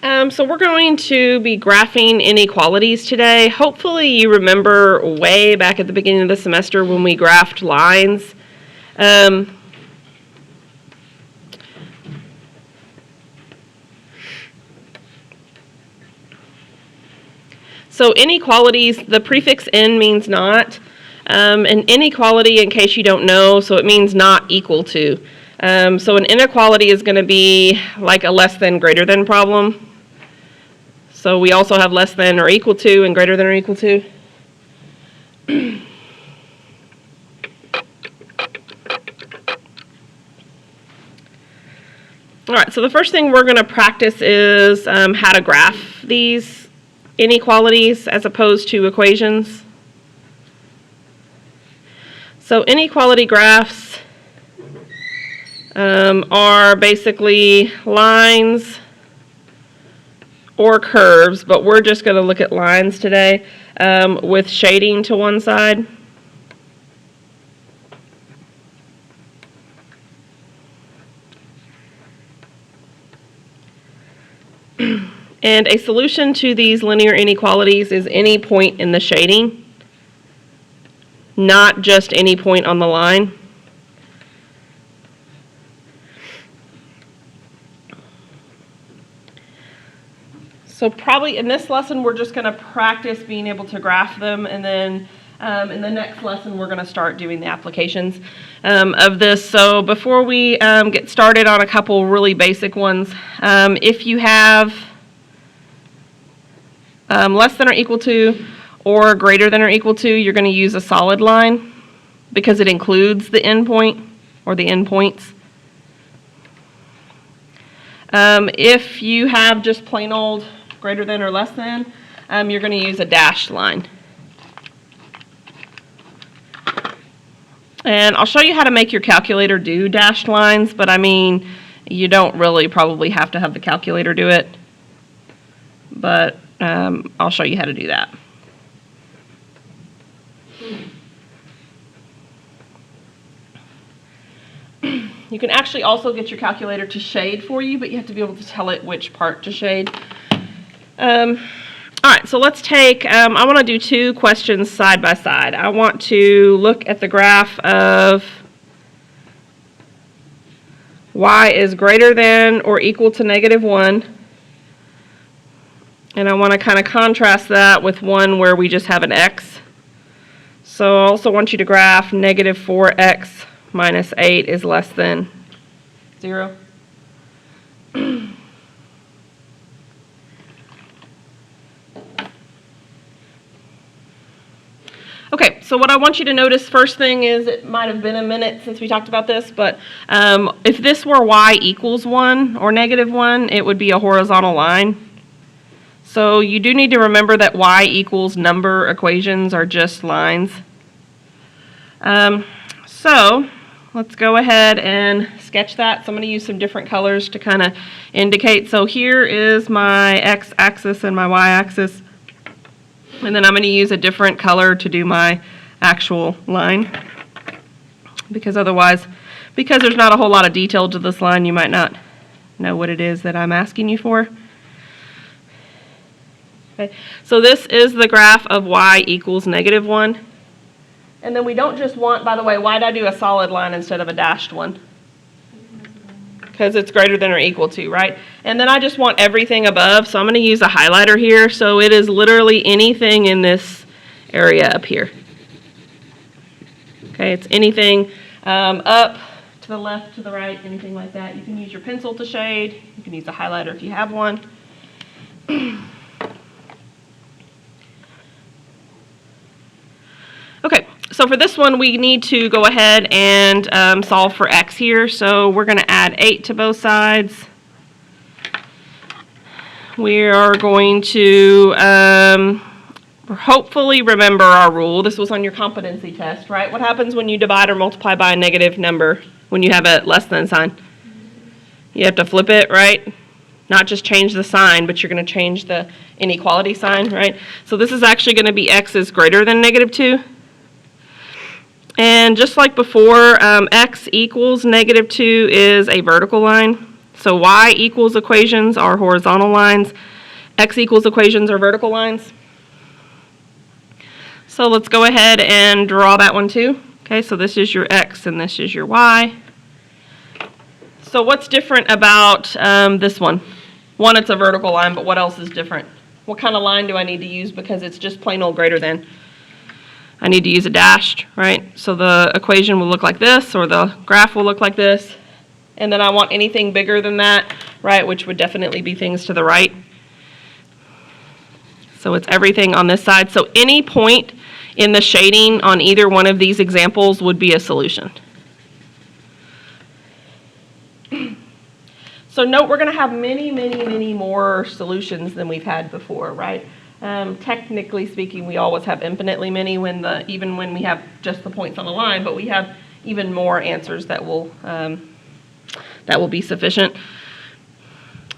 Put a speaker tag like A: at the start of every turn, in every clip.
A: So we're going to be graphing inequalities today. Hopefully you remember way back at the beginning of the semester when we graphed lines. So inequalities, the prefix "n" means not. An inequality, in case you don't know, so it means not equal to. So an inequality is going to be like a less than, greater than problem. So we also have less than or equal to and greater than or equal to. All right, so the first thing we're going to practice is how to graph these inequalities as opposed to equations. So inequality graphs are basically lines or curves, but we're just going to look at lines today with shading to one side. And a solution to these linear inequalities is any point in the shading, not just any point on the line. So probably in this lesson, we're just going to practice being able to graph them, and then in the next lesson, we're going to start doing the applications of this. So before we get started on a couple really basic ones, if you have less than or equal to or greater than or equal to, you're going to use a solid line because it includes the endpoint or the endpoints. If you have just plain old greater than or less than, you're going to use a dashed line. And I'll show you how to make your calculator do dashed lines, but I mean, you don't really probably have to have the calculator do it, but I'll show you how to do that. You can actually also get your calculator to shade for you, but you have to be able to tell it which part to shade. All right, so let's take, I want to do two questions side by side. I want to look at the graph of y is greater than or equal to -1. And I want to kind of contrast that with one where we just have an x. So I also want you to graph -4x minus 8 is less than 0. Okay, so what I want you to notice first thing is, it might have been a minute since we talked about this, but if this were y equals 1 or -1, it would be a horizontal line. So you do need to remember that y equals number equations are just lines. So let's go ahead and sketch that. So I'm going to use some different colors to kind of indicate. So here is my x-axis and my y-axis. And then I'm going to use a different color to do my actual line. Because otherwise, because there's not a whole lot of detail to this line, you might not know what it is that I'm asking you for. Okay, so this is the graph of y equals -1. And then we don't just want, by the way, why did I do a solid line instead of a dashed one? Because it's greater than or equal to, right? And then I just want everything above, so I'm going to use a highlighter here. So it is literally anything in this area up here. Okay, it's anything up, to the left, to the right, anything like that. You can use your pencil to shade. You can use a highlighter if you have one. Okay, so for this one, we need to go ahead and solve for x here. So we're going to add 8 to both sides. We are going to hopefully remember our rule. This was on your competency test, right? What happens when you divide or multiply by a negative number when you have a less than sign? You have to flip it, right? Not just change the sign, but you're going to change the inequality sign, right? So this is actually going to be x is greater than -2. And just like before, x equals -2 is a vertical line. So y equals equations are horizontal lines, x equals equations are vertical lines. So let's go ahead and draw that one too. Okay, so this is your x and this is your y. So what's different about this one? One, it's a vertical line, but what else is different? What kind of line do I need to use because it's just plain old greater than? I need to use a dashed, right? So the equation will look like this, or the graph will look like this. And then I want anything bigger than that, right, which would definitely be things to the right. So it's everything on this side. So any point in the shading on either one of these examples would be a solution. So note we're going to have many more solutions than we've had before, right? Technically speaking, we always have infinitely many even when we have just the points on the line, but we have even more answers that will be sufficient.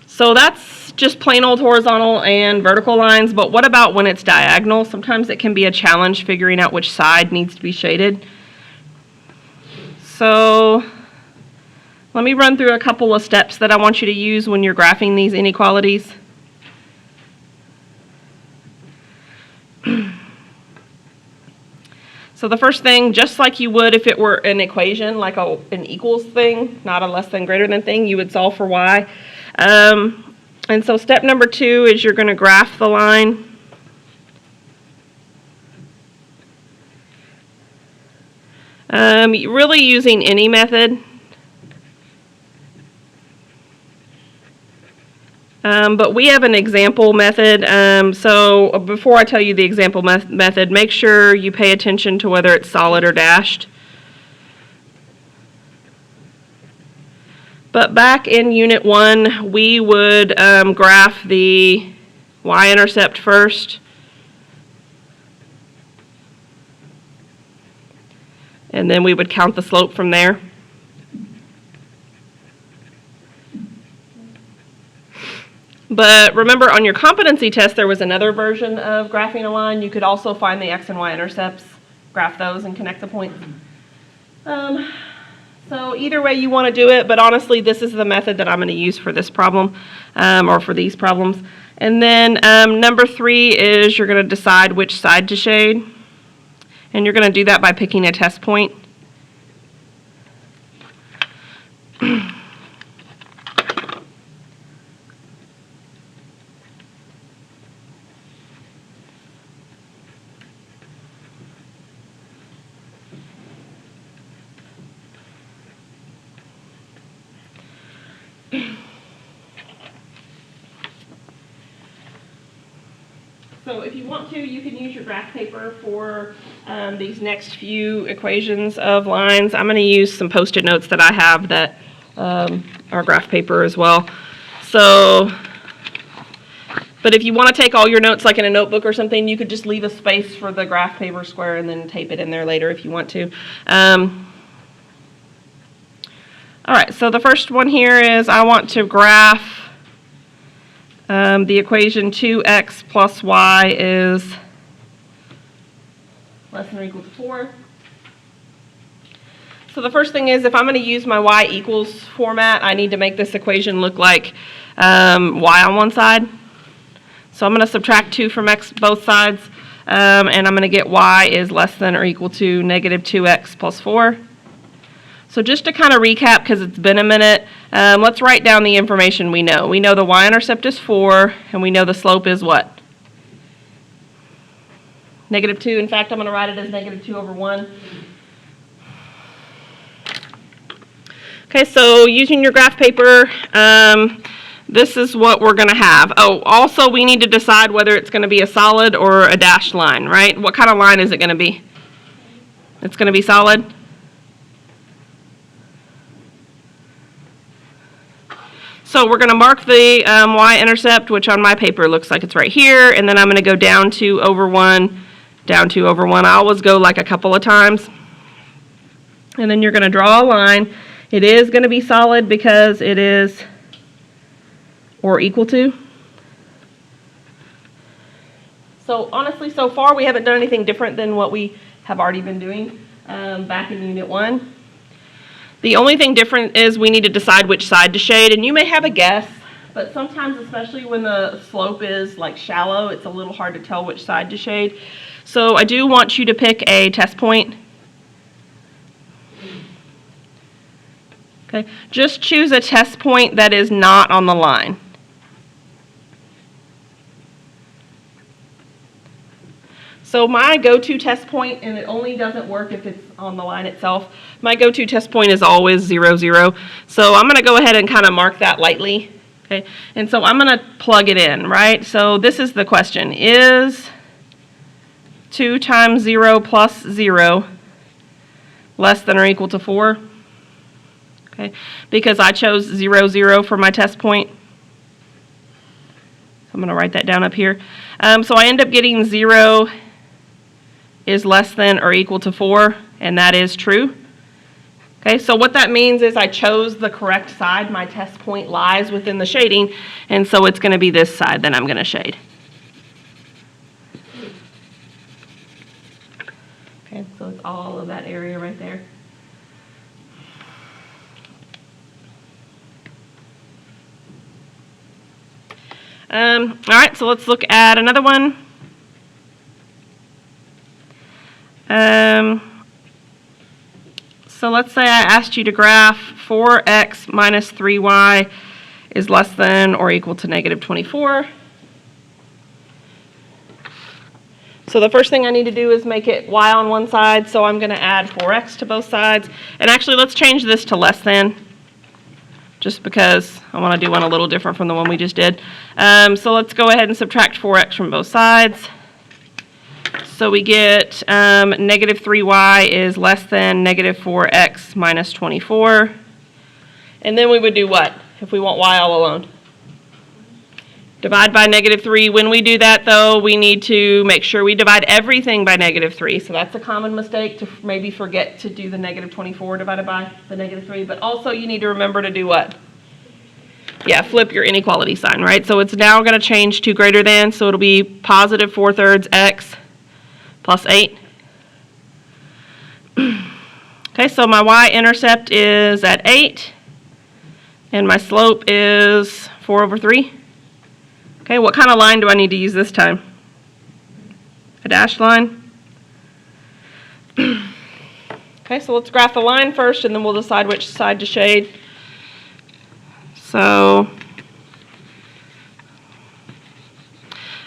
A: So that's just plain old horizontal and vertical lines, but what about when it's diagonal? Sometimes it can be a challenge figuring out which side needs to be shaded. So let me run through a couple of steps that I want you to use when you're graphing these inequalities. So the first thing, just like you would if it were an equation, like an equals thing, not a less than greater than thing, you would solve for y. And so step number 2 is you're going to graph the line. Really using any method. But we have an example method, so before I tell you the example method, make sure you pay attention to whether it's solid or dashed. But back in Unit 1, we would graph the y-intercept first. And then we would count the slope from there. But remember, on your competency test, there was another version of graphing a line. You could also find the x and y intercepts, graph those, and connect the points. So either way you want to do it, but honestly, this is the method that I'm going to use for this problem, or for these problems. And then number 3 is you're going to decide which side to shade. And you're going to do that by picking a test point. So if you want to, you can use your graph paper for these next few equations of lines. I'm going to use some Post-it notes that I have that are graph paper as well. So, but if you want to take all your notes like in a notebook or something, you could just leave a space for the graph paper square and then tape it in there later if you want to. All right, so the first one here is I want to graph the equation 2x plus y is less than or equal to 4. So the first thing is if I'm going to use my y equals format, I need to make this equation look like y on one side. So I'm going to subtract 2 from x both sides, and I'm going to get y is less than or equal to negative 2x plus 4. So just to kind of recap, because it's been a minute, let's write down the information we know. We know the y-intercept is 4, and we know the slope is what? Negative 2. In fact, I'm going to write it as negative 2 over 1. Okay, so using your graph paper, this is what we're going to have. Oh, also we need to decide whether it's going to be a solid or a dashed line, right? What kind of line is it going to be? It's going to be solid? So we're going to mark the y-intercept, which on my paper looks like it's right here, and then I'm going to go down 2 over 1, down 2 over 1. I always go like a couple of times. And then you're going to draw a line. It is going to be solid because it is or equal to. So honestly, so far we haven't done anything different than what we have already been doing back in Unit 1. The only thing different is we need to decide which side to shade, and you may have a guess, but sometimes, especially when the slope is like shallow, it's a little hard to tell which side to shade. So I do want you to pick a test point. Okay, just choose a test point that is not on the line. So my go-to test point, and it only doesn't work if it's on the line itself, my go-to test point is always 0, 0. So I'm going to go ahead and kind of mark that lightly. Okay, and so I'm going to plug it in, right? So this is the question. Is 2 times 0 plus 0 less than or equal to 4? Okay, because I chose 0, 0 for my test point. So I'm going to write that down up here. So I end up getting 0 is less than or equal to 4, and that is true. Okay, so what that means is I chose the correct side. My test point lies within the shading, and so it's going to be this side that I'm going to shade. Okay, so it's all of that area right there. All right, so let's look at another one. So let's say I asked you to graph 4x minus 3y is less than or equal to negative 24. So the first thing I need to do is make it y on one side, so I'm going to add 4x to both sides. And actually, let's change this to less than, just because I want to do one a little different from the one we just did. So let's go ahead and subtract 4x from both sides. So we get negative 3y is less than negative 4x minus 24. And then we would do what if we want y all alone? Divide by negative 3. When we do that, though, we need to make sure we divide everything by negative 3. So that's a common mistake, to maybe forget to do the negative 24 divided by the negative 3. But also you need to remember to do what? Yeah, flip your inequality sign, right? So it's now going to change to greater than, so it'll be positive 4/3 x plus 8. Okay, so my y-intercept is at 8, and my slope is 4/3. Okay, what kind of line do I need to use this time? A dashed line? Okay, so let's graph the line first, and then we'll decide which side to shade. So,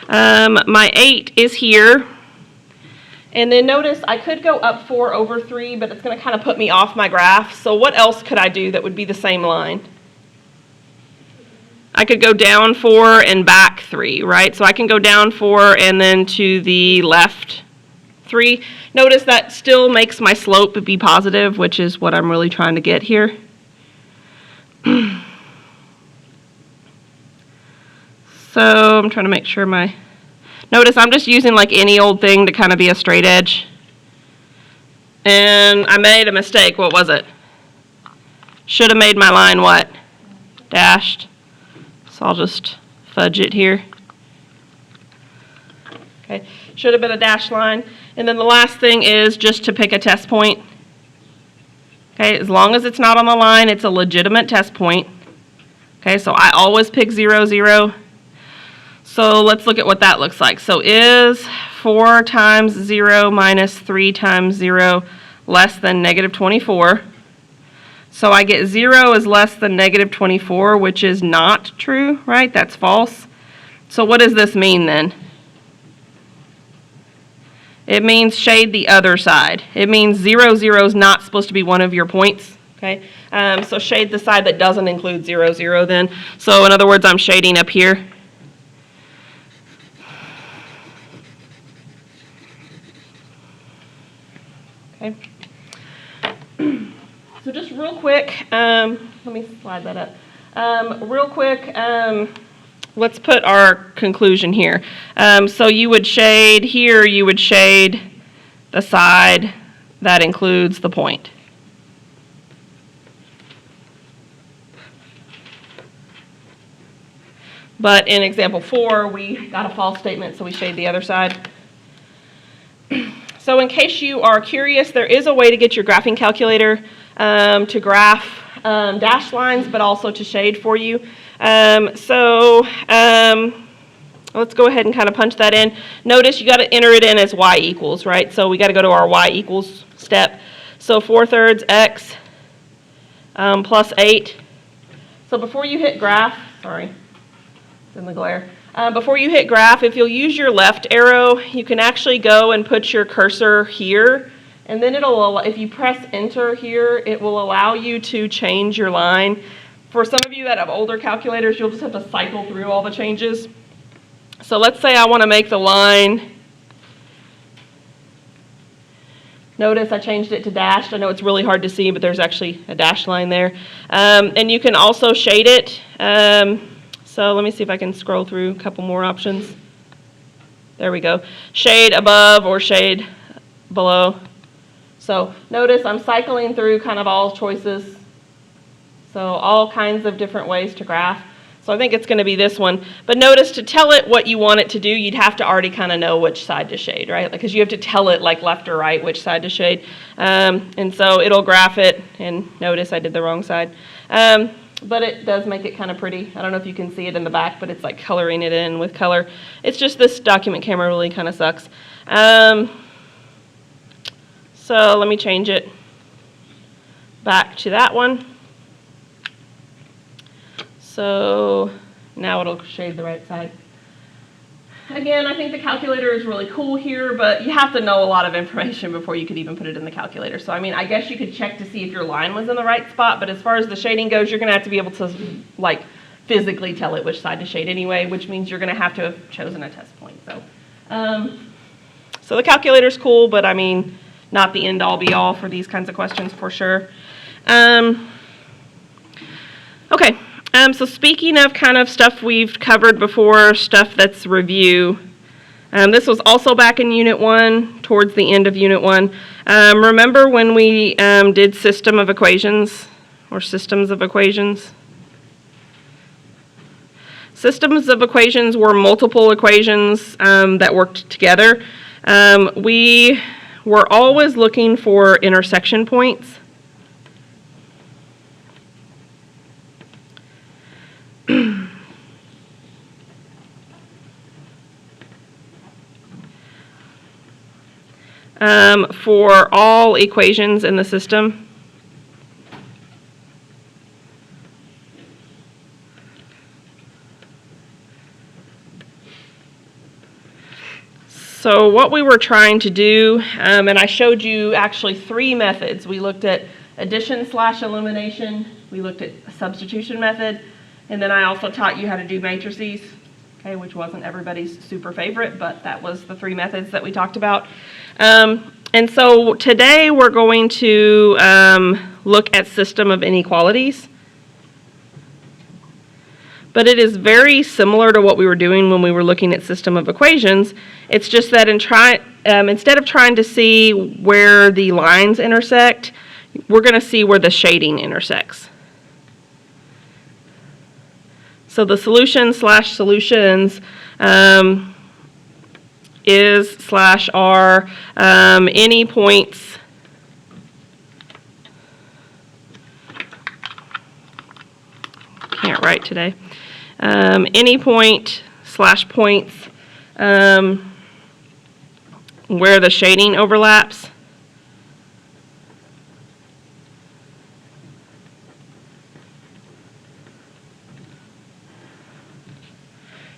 A: my 8 is here. And then notice I could go up 4/3, but it's going to kind of put me off my graph. So what else could I do that would be the same line? I could go down 4 and back 3, right? So I can go down 4 and then to the left 3. Notice that still makes my slope be positive, which is what I'm really trying to get here. So I'm trying to make sure notice I'm just using like any old thing to kind of be a straight edge. And I made a mistake. What was it? Should have made my line what? Dashed. So I'll just fudge it here. Okay, should have been a dashed line. And then the last thing is just to pick a test point. Okay, as long as it's not on the line, it's a legitimate test point. Okay, so I always pick 0, 0. So let's look at what that looks like. So is 4 times 0 minus 3 times 0 less than negative 24? So I get 0 is less than negative 24, which is not true, right? That's false. So what does this mean then? It means shade the other side. It means 0, 0 is not supposed to be one of your points, okay? So shade the side that doesn't include 0, 0 then. So in other words, I'm shading up here. Okay. So just real quick, let me slide that up. Real quick, let's put our conclusion here. So you would shade here, you would shade the side that includes the point. But in example 4, we got a false statement, so we shade the other side. So in case you are curious, there is a way to get your graphing calculator. to graph dash lines, but also to shade for you. Let's go ahead and kind of punch that in. Notice you got to enter it in as y equals, right? So we got to go to our y equals step. So 4/3 x plus 8. So before you hit graph, sorry, it's in the glare. Before you hit graph, if you'll use your left arrow, you can actually go and put your cursor here. And then if you press enter here, it will allow you to change your line. For some of you that have older calculators, you'll just have to cycle through all the changes. So let's say I want to make the line. Notice I changed it to dashed. I know it's really hard to see, but there's actually a dashed line there. And you can also shade it. So let me see if I can scroll through a couple more options. There we go. Shade above or shade below. So notice I'm cycling through kind of all choices. So all kinds of different ways to graph. So I think it's going to be this one. But notice to tell it what you want it to do, you'd have to already kind of know which side to shade, right? Because you have to tell it like left or right which side to shade. And so it'll graph it. And notice I did the wrong side. But it does make it kind of pretty. I don't know if you can see it in the back, but it's like coloring it in with color. It's just this document camera really kind of sucks. So let me change it back to that one. So now it'll shade the right side. Again, I think the calculator is really cool here, but you have to know a lot of information before you could even put it in the calculator. So I mean, I guess you could check to see if your line was in the right spot, but as far as the shading goes, you're going to have to be able to like physically tell it which side to shade anyway, which means you're going to have to have chosen a test point. So the calculator's cool, but I mean, not the end all be all for these kinds of questions for sure. Okay. So speaking of kind of stuff we've covered before, stuff that's review, this was also back in Unit 1, towards the end of Unit 1. Remember when we did system of equations, or systems of equations? Systems of equations were multiple equations that worked together. We were always looking for intersection points. For all equations in the system. So what we were trying to do, and I showed you actually 3 methods. We looked at addition/elimination, we looked at a substitution method, and then I also taught you how to do matrices, okay, which wasn't everybody's super favorite, but that was the 3 methods that we talked about. And so today we're going to look at system of inequalities. But it is very similar to what we were doing when we were looking at system of equations. It's just that instead of trying to see where the lines intersect, we're going to see where the shading intersects. So the solution/solutions is/are any points can't write today. Any point/points where the shading overlaps.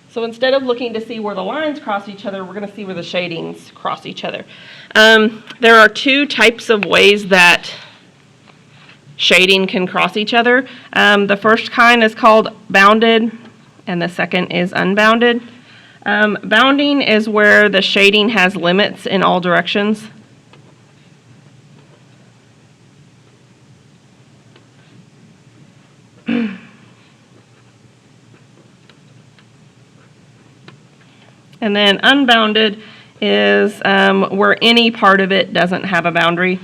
A: So instead of looking to see where the lines cross each other, we're going to see where the shadings cross each other. There are 2 types of ways that shading can cross each other. The first kind is called bounded, and the second is unbounded. Bounding is where the shading has limits in all directions. And then unbounded is where any part of it doesn't have a boundary.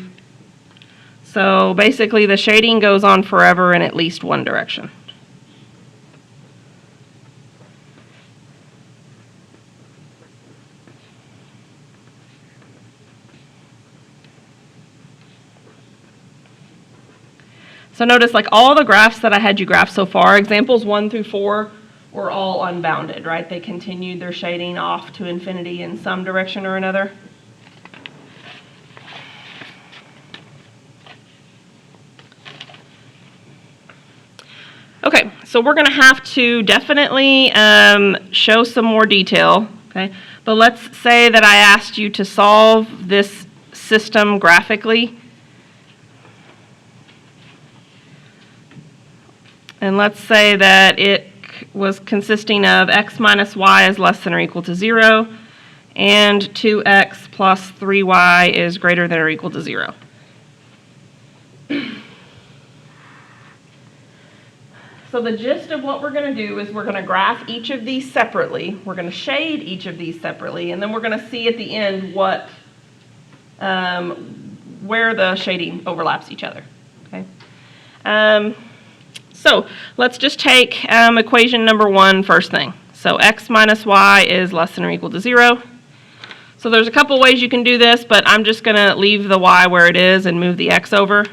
A: So basically the shading goes on forever in at least one direction. So notice like all the graphs that I had you graph so far, examples 1 through 4, were all unbounded, right? They continued their shading off to infinity in some direction or another. Okay, so we're going to have to definitely show some more detail, okay? But let's say that I asked you to solve this system graphically. And let's say that it was consisting of x minus y is less than or equal to 0, and 2x plus 3y is greater than or equal to 0. So the gist of what we're going to do is we're going to graph each of these separately. We're going to shade each of these separately, and then we're going to see at the end what, where the shading overlaps each other. Okay. So let's just take equation number 1 first thing. So x minus y is less than or equal to 0. So there's a couple ways you can do this, but I'm just going to leave the y where it is and move the x over.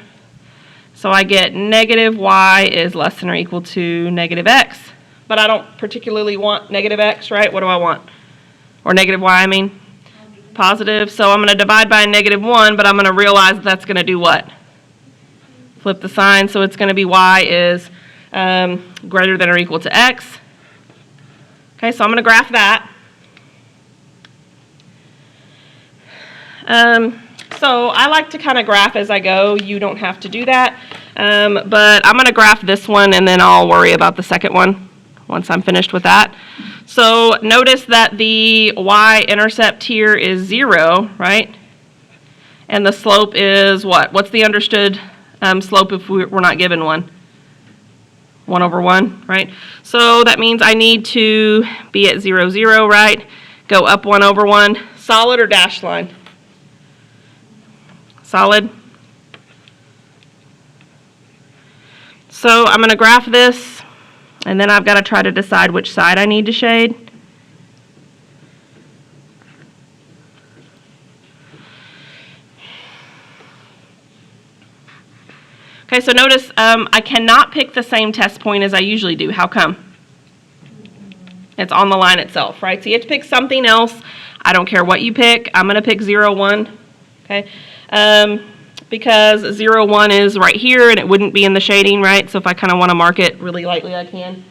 A: So I get negative y is less than or equal to negative x. But I don't particularly want negative x, right? What do I want? Or negative y, I mean? Positive. So I'm going to divide by a negative 1, but I'm going to realize that that's going to do what? Flip the sign. So it's going to be y is greater than or equal to x. Okay, so I'm going to graph that. So I like to kind of graph as I go. You don't have to do that. But I'm going to graph this one, and then I'll worry about the second one once I'm finished with that. So notice that the y-intercept here is 0, right? And the slope is what? What's the understood slope if we're not given one? 1 over 1, right? So that means I need to be at 0, 0, right? Go up 1 over 1. Solid or dashed line? Solid. So I'm going to graph this, and then I've got to try to decide which side I need to shade. Okay, so notice I cannot pick the same test point as I usually do. How come? It's on the line itself, right? So you have to pick something else. I don't care what you pick. I'm going to pick 0, 1, okay? Because 0, 1 is right here, and it wouldn't be in the shading, right? So if I kind of want to mark it really lightly, I can.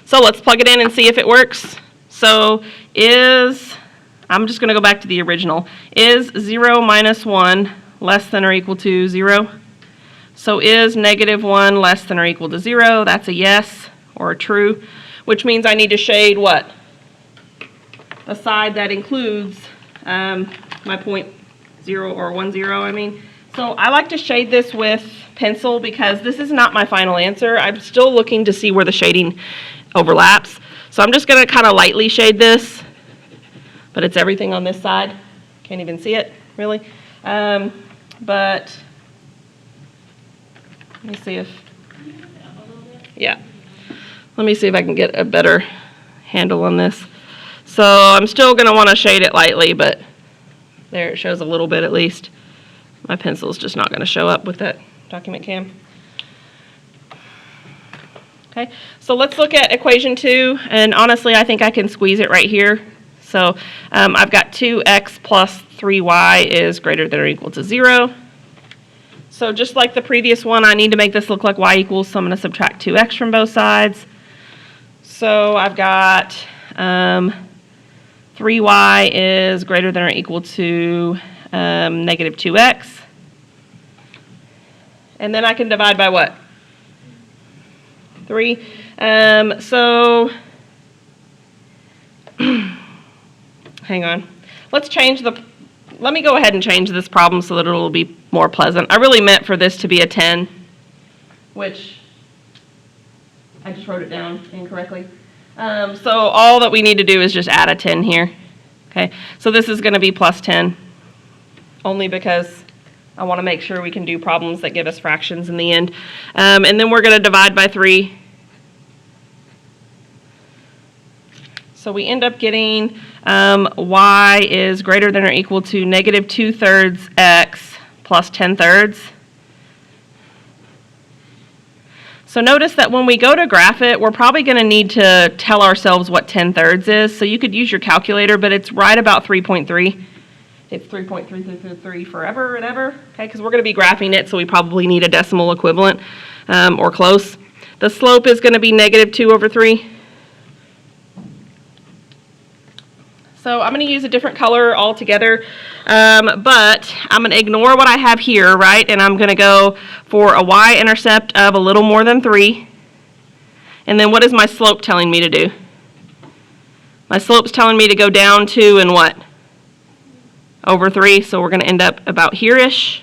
A: So let's plug it in and see if it works. So I'm just going to go back to the original. Is 0 minus 1 less than or equal to 0? So is negative 1 less than or equal to 0? That's a yes or a true, which means I need to shade what? The side that includes my point 0 or 1, 0, I mean. So I like to shade this with pencil because this is not my final answer. I'm still looking to see where the shading overlaps. So I'm just going to kind of lightly shade this, but it's everything on this side. Can't even see it, really. But let me see if, yeah. Let me see if I can get a better handle on this. So I'm still going to want to shade it lightly, but there it shows a little bit at least. My pencil's just not going to show up with that document cam. Okay, so let's look at equation 2, and honestly I think I can squeeze it right here. So I've got 2x plus 3y is greater than or equal to 0. So just like the previous one, I need to make this look like y equals, so I'm going to subtract 2x from both sides. So I've got 3y is greater than or equal to negative 2x. And then I can divide by what? 3. So hang on. Let me go ahead and change this problem so that it will be more pleasant. I really meant for this to be a 10, which I just wrote it down incorrectly. So all that we need to do is just add a 10 here. Okay, so this is going to be plus 10, only because I want to make sure we can do problems that give us fractions in the end. And then we're going to divide by 3. So we end up getting y is greater than or equal to negative 2/3 x plus 10/3. So notice that when we go to graph it, we're probably going to need to tell ourselves what 10/3 is. So you could use your calculator, but it's right about 3.3. It's 3.333 forever and ever, okay, because we're going to be graphing it, so we probably need a decimal equivalent or close. The slope is going to be -2/3. So I'm going to use a different color altogether, but I'm going to ignore what I have here, right, and I'm going to go for a y-intercept of a little more than 3. And then what is my slope telling me to do? My slope's telling me to go down 2 and what? Over 3, so we're going to end up about here-ish.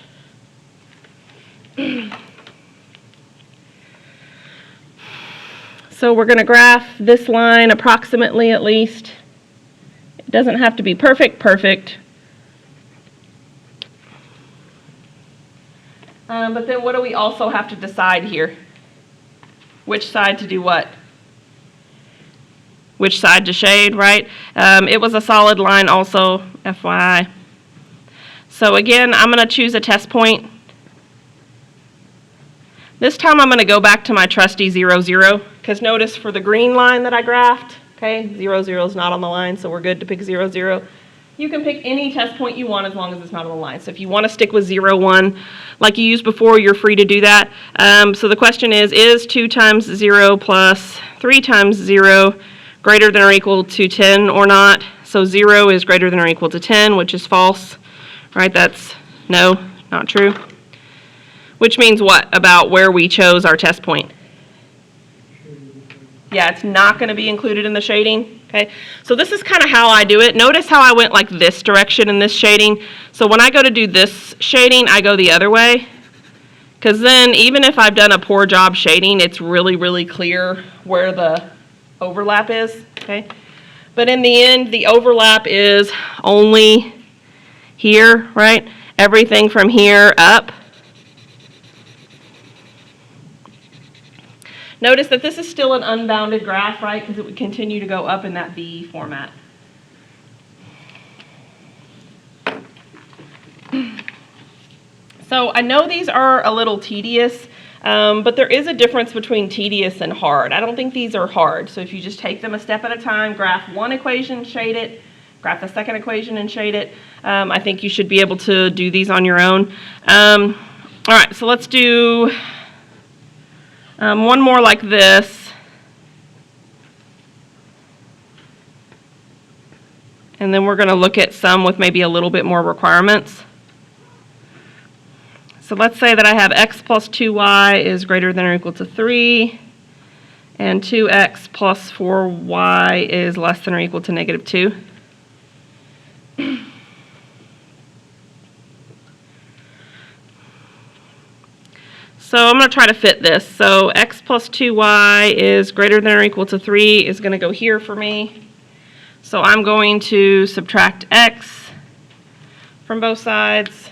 A: So we're going to graph this line approximately at least. It doesn't have to be perfect. But then what do we also have to decide here? Which side to do what? Which side to shade, right? It was a solid line also, FYI. So again, I'm going to choose a test point. This time I'm going to go back to my trusty 0, 0, because notice for the green line that I graphed, okay, 0, 0 is not on the line, so we're good to pick 0, 0. You can pick any test point you want as long as it's not on the line. So if you want to stick with 0, 1, like you used before, you're free to do that. So the question is 2 times 0 plus 3 times 0 greater than or equal to 10 or not? So 0 is greater than or equal to 10, which is false, right? That's no, not true. Which means what about where we chose our test point? Yeah, it's not going to be included in the shading, okay? So this is kind of how I do it. Notice how I went like this direction in this shading. So when I go to do this shading, I go the other way. Because then even if I've done a poor job shading, it's really, really clear where the overlap is, okay? But in the end, the overlap is only here, right? Everything from here up. Notice that this is still an unbounded graph, right? Because it would continue to go up in that V format. So I know these are a little tedious, but there is a difference between tedious and hard. I don't think these are hard. So if you just take them a step at a time, graph one equation, shade it, graph the second equation and shade it, I think you should be able to do these on your own. All right, so let's do one more like this. And then we're going to look at some with maybe a little bit more requirements. So let's say that I have x plus 2y is greater than or equal to 3, and 2x plus 4y is less than or equal to -2. So I'm going to try to fit this. So x plus 2y is greater than or equal to 3 is going to go here for me. So I'm going to subtract x from both sides.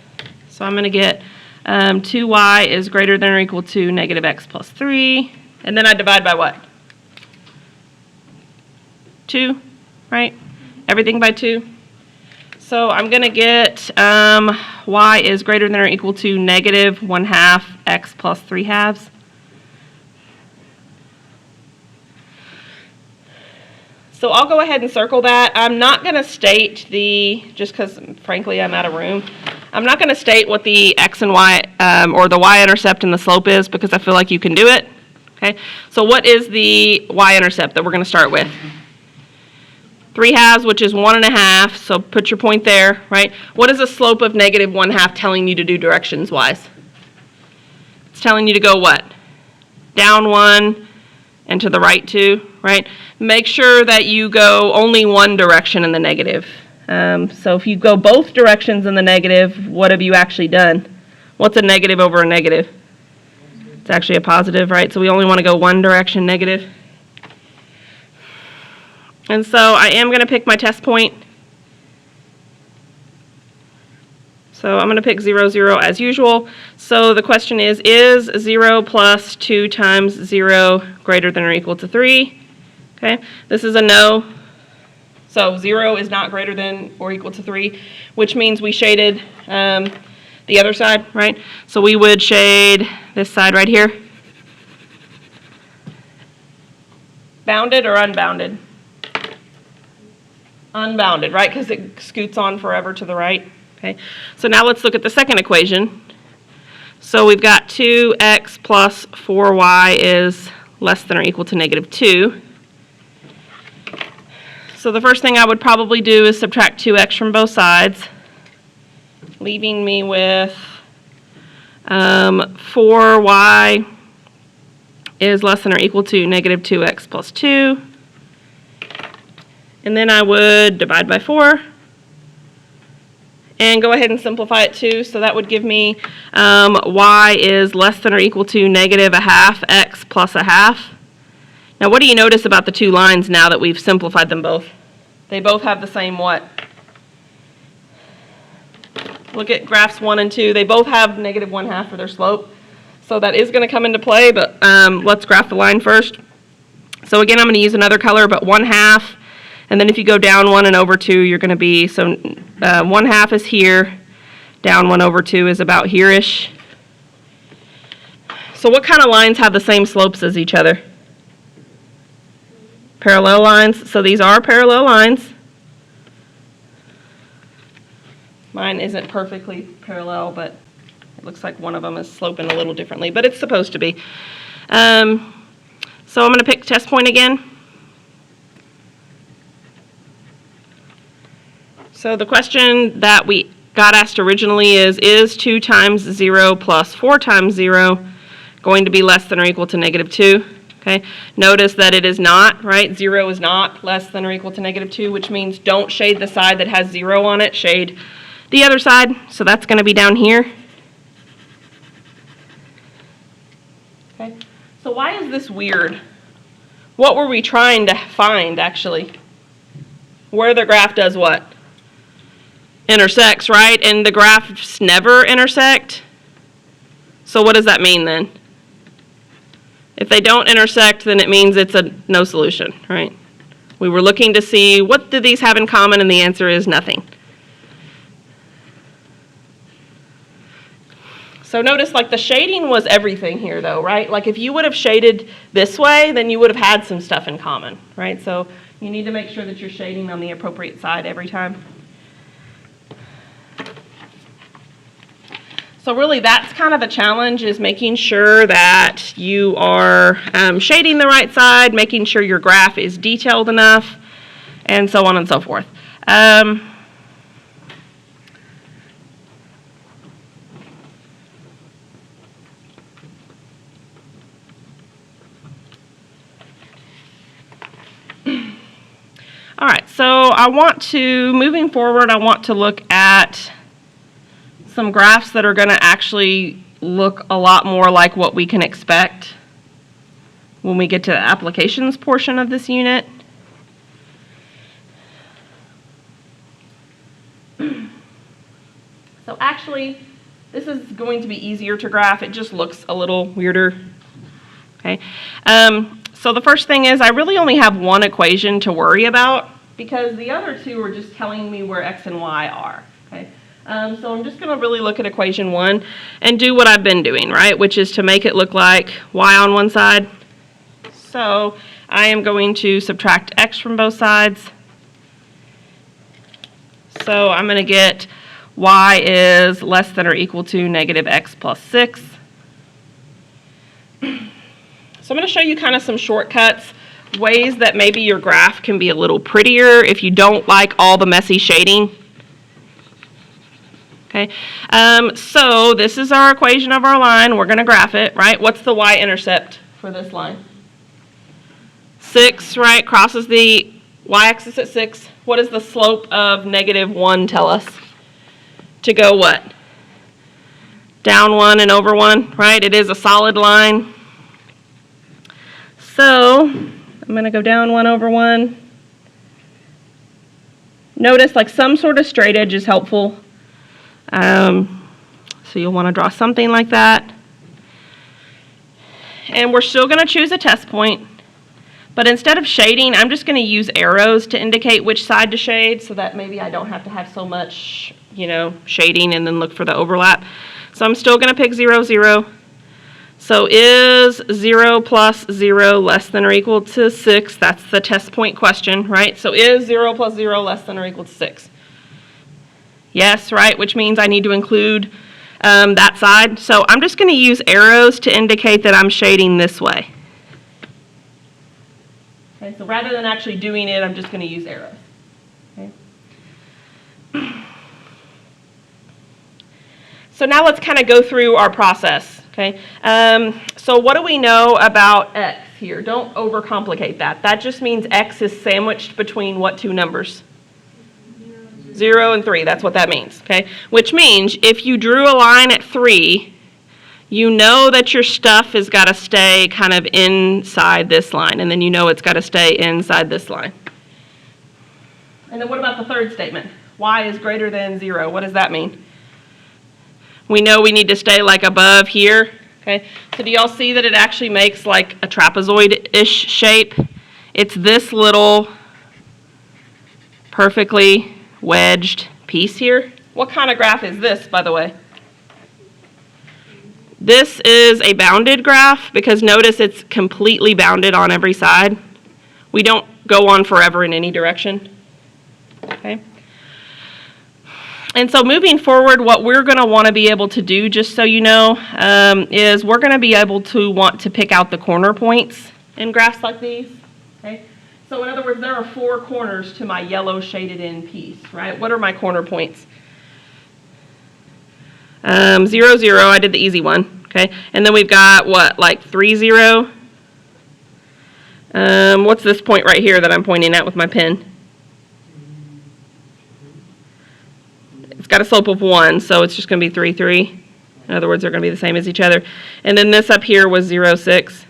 A: So I'm going to get 2y is greater than or equal to -x plus 3. And then I divide by what? 2, right? Everything by 2. So I'm going to get y is greater than or equal to -1/2 x plus 3/2. So I'll go ahead and circle that. I'm not going to state just because frankly I'm out of room, I'm not going to state what the x and y or the y-intercept and the slope is because I feel like you can do it. Okay. So what is the y-intercept that we're going to start with? 3/2, which is 1.5, so put your point there, right? What is the slope of -1/2 telling you to do directions-wise? It's telling you to go what? Down 1 and to the right 2, right? Make sure that you go only one direction in the negative. So if you go both directions in the negative, what have you actually done? What's a negative over a negative? It's actually a positive, right? So we only want to go one direction negative. And so I am going to pick my test point. So I'm going to pick 0, 0 as usual. So the question is 0 plus 2 times 0 greater than or equal to 3? Okay, this is a no. So 0 is not greater than or equal to 3, which means we shaded the other side, right? So we would shade this side right here. Bounded or unbounded? Unbounded, right? Because it scoots on forever to the right. Okay. So now let's look at the second equation. So we've got 2x plus 4y is less than or equal to negative 2. So the first thing I would probably do is subtract 2x from both sides, leaving me with 4y is less than or equal to negative 2x plus 2. And then I would divide by 4 and go ahead and simplify it too. So that would give me y is less than or equal to negative a half x plus a half. Now what do you notice about the two lines now that we've simplified them both? They both have the same what? Look at graphs 1 and 2. They both have negative 1/2 for their slope. So that is going to come into play, but let's graph the line first. So again, I'm going to use another color, but 1/2. And then if you go down 1 and over 2, you're going to be, so 1/2 is here, down 1 over 2 is about here-ish. So what kind of lines have the same slopes as each other? Parallel lines. So these are parallel lines. Mine isn't perfectly parallel, but it looks like one of them is sloping a little differently, but it's supposed to be. So I'm going to pick test point again. So the question that we got asked originally is 2 times 0 plus 4 times 0 going to be less than or equal to negative 2? Okay. Notice that it is not, right? 0 is not less than or equal to negative 2, which means don't shade the side that has 0 on it. Shade the other side. So that's going to be down here. Okay. So why is this weird? What were we trying to find, actually? Where the graph does what? Intersects, right? And the graphs never intersect. So what does that mean then? If they don't intersect, then it means it's a no solution, right? We were looking to see what do these have in common, and the answer is nothing. So notice like the shading was everything here though, right? Like if you would have shaded this way, then you would have had some stuff in common, right? So you need to make sure that you're shading on the appropriate side every time. So really that's kind of the challenge, is making sure that you are shading the right side, making sure your graph is detailed enough, and so on and so forth. All right, so moving forward, I want to look at some graphs that are going to actually look a lot more like what we can expect when we get to the applications portion of this unit. So actually, this is going to be easier to graph. It just looks a little weirder. Okay. So the first thing is I really only have one equation to worry about because the other two are just telling me where x and y are. Okay. So I'm just going to really look at equation 1 and do what I've been doing, right, which is to make it look like y on one side. So I am going to subtract x from both sides. So I'm going to get y is less than or equal to negative x plus 6. So I'm going to show you kind of some shortcuts, ways that maybe your graph can be a little prettier if you don't like all the messy shading. Okay, so this is our equation of our line. We're going to graph it, right? What's the y-intercept for this line? 6, right? Crosses the y-axis at 6. What does the slope of negative 1 tell us? To go what? Down 1 and over 1, right? It is a solid line. So I'm going to go down 1 over 1. Notice like some sort of straight edge is helpful. So you'll want to draw something like that. And we're still going to choose a test point. But instead of shading, I'm just going to use arrows to indicate which side to shade so that maybe I don't have to have so much, shading and then look for the overlap. So I'm still going to pick 0, 0. So is 0 plus 0 less than or equal to 6? That's the test point question, right? So is 0 plus 0 less than or equal to 6? Yes, right, which means I need to include that side. So I'm just going to use arrows to indicate that I'm shading this way. Okay, so rather than actually doing it, I'm just going to use arrows. Okay. So now let's kind of go through our process. Okay. So what do we know about x here? Don't overcomplicate that. That just means x is sandwiched between what two numbers? 0 and 3. That's what that means. Okay. Which means if you drew a line at 3, you know that your stuff has got to stay kind of inside this line, and then you know it's got to stay inside this line. And then what about the third statement? Y is greater than 0. What does that mean? We know we need to stay like above here. Okay. So do y'all see that it actually makes like a trapezoid-ish shape? It's this little perfectly wedged piece here. What kind of graph is this, by the way? This is a bounded graph because notice it's completely bounded on every side. We don't go on forever in any direction. Okay. And so moving forward, what we're going to want to be able to do, just so you know, is we're going to be able to want to pick out the corner points in graphs like these. Okay. So in other words, there are 4 corners to my yellow shaded in piece, right? What are my corner points? 0, 0, I did the easy one, okay? And then we've got, what, like 3, 0? What's this point right here that I'm pointing at with my pen? It's got a slope of 1, so it's just going to be 3, 3. In other words, they're going to be the same as each other. And then this up here was 0, 6.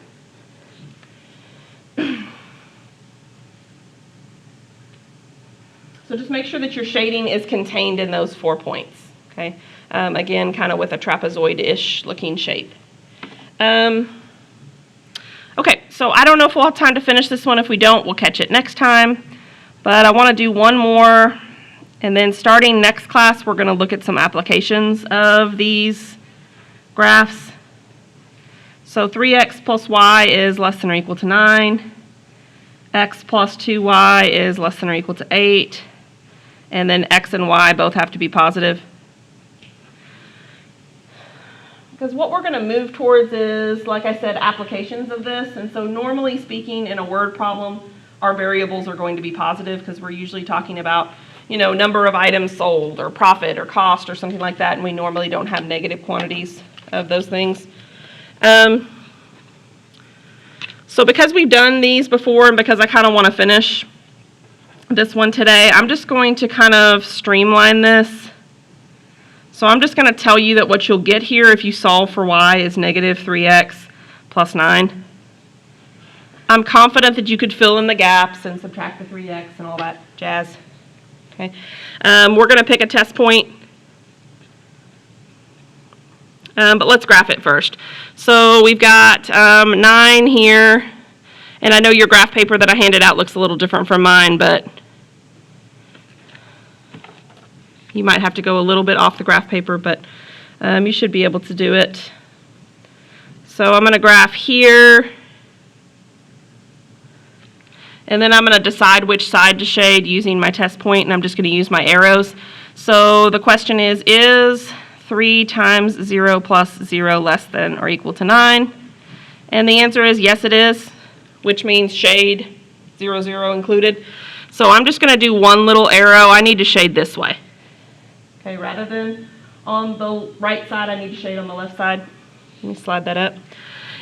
A: So just make sure that your shading is contained in those 4 points, okay? Again, kind of with a trapezoid-ish looking shape. Okay, so I don't know if we'll have time to finish this one. If we don't, we'll catch it next time. But I want to do one more, and then starting next class, we're going to look at some applications of these graphs. So 3x plus y is less than or equal to 9. X plus 2y is less than or equal to 8. And then x and y both have to be positive. Because what we're going to move towards is, like I said, applications of this. And so normally speaking, in a word problem, our variables are going to be positive because we're usually talking about, you know, number of items sold or profit or cost or something like that. And we normally don't have negative quantities of those things. So because we've done these before and because I kind of want to finish this one today, I'm just going to kind of streamline this. So I'm just going to tell you that what you'll get here if you solve for y is negative 3x plus 9. I'm confident that you could fill in the gaps and subtract the 3x and all that jazz. Okay. We're going to pick a test point. But let's graph it first. So we've got 9 here. And I know your graph paper that I handed out looks a little different from mine, but you might have to go a little bit off the graph paper, but you should be able to do it. So I'm going to graph here. And then I'm going to decide which side to shade using my test point, and I'm just going to use my arrows. So the question is 3 times 0 plus 0 less than or equal to 9? And the answer is yes, it is, which means shade 0, 0 included. So I'm just going to do one little arrow. I need to shade this way. Okay, rather than on the right side, I need to shade on the left side. Let me slide that up.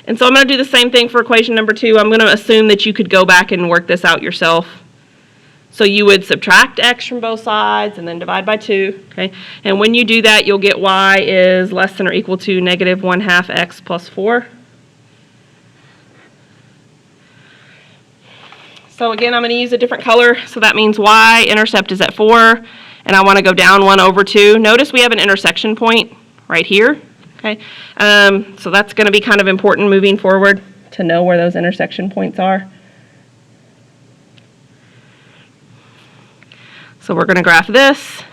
A: And so I'm going to do the same thing for equation number 2. I'm going to assume that you could go back and work this out yourself. So you would subtract x from both sides and then divide by 2. Okay? And when you do that, you'll get y is less than or equal to negative 1/2 x plus 4. So again, I'm going to use a different color. So that means y-intercept is at 4. And I want to go down 1/2. Notice we have an intersection point right here. Okay, so that's going to be kind of important moving forward to know where those intersection points are. So we're going to graph this.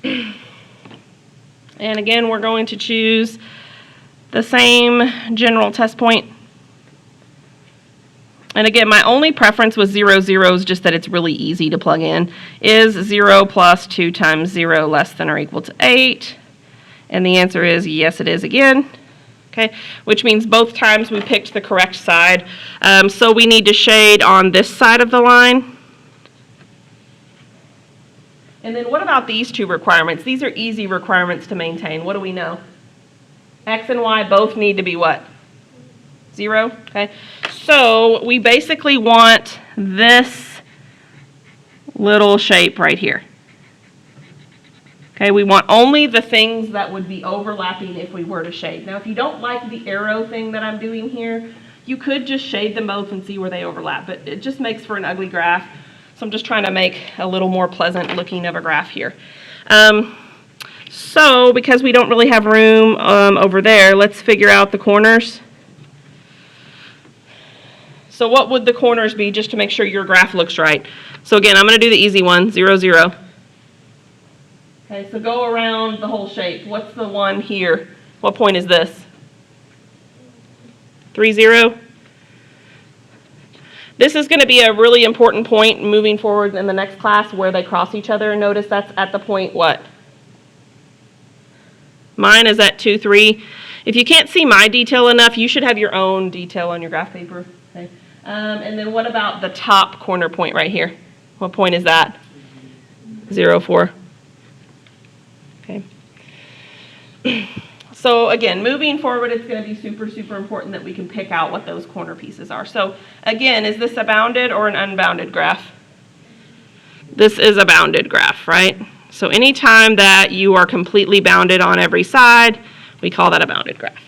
A: And again, we're going to choose the same general test point. And again, my only preference with 0, 0 is just that it's really easy to plug in. Is 0 plus 2 times 0 less than or equal to 8? And the answer is yes, it is again. Okay, which means both times we picked the correct side. So we need to shade on this side of the line. And then what about these two requirements? These are easy requirements to maintain. What do we know? X and Y both need to be what? 0, okay? So we basically want this little shape right here. Okay, we want only the things that would be overlapping if we were to shade. Now, if you don't like the arrow thing that I'm doing here, you could just shade them both and see where they overlap, but it just makes for an ugly graph. So I'm just trying to make a little more pleasant looking of a graph here. So because we don't really have room over there, let's figure out the corners. So what would the corners be, just to make sure your graph looks right? So again, I'm going to do the easy one, 0, 0. Okay, so go around the whole shape. What's the one here? What point is this? 3, 0? This is going to be a really important point moving forward in the next class where they cross each other. Notice that's at the point what? Mine is at 2, 3. If you can't see my detail enough, you should have your own detail on your graph paper. Okay. And then what about the top corner point right here? What point is that? 0, 4. Okay. So again, moving forward, it's going to be super, super important that we can pick out what those corner pieces are. So again, is this a bounded or an unbounded graph? This is a bounded graph, right? So anytime that you are completely bounded on every side, we call that a bounded graph.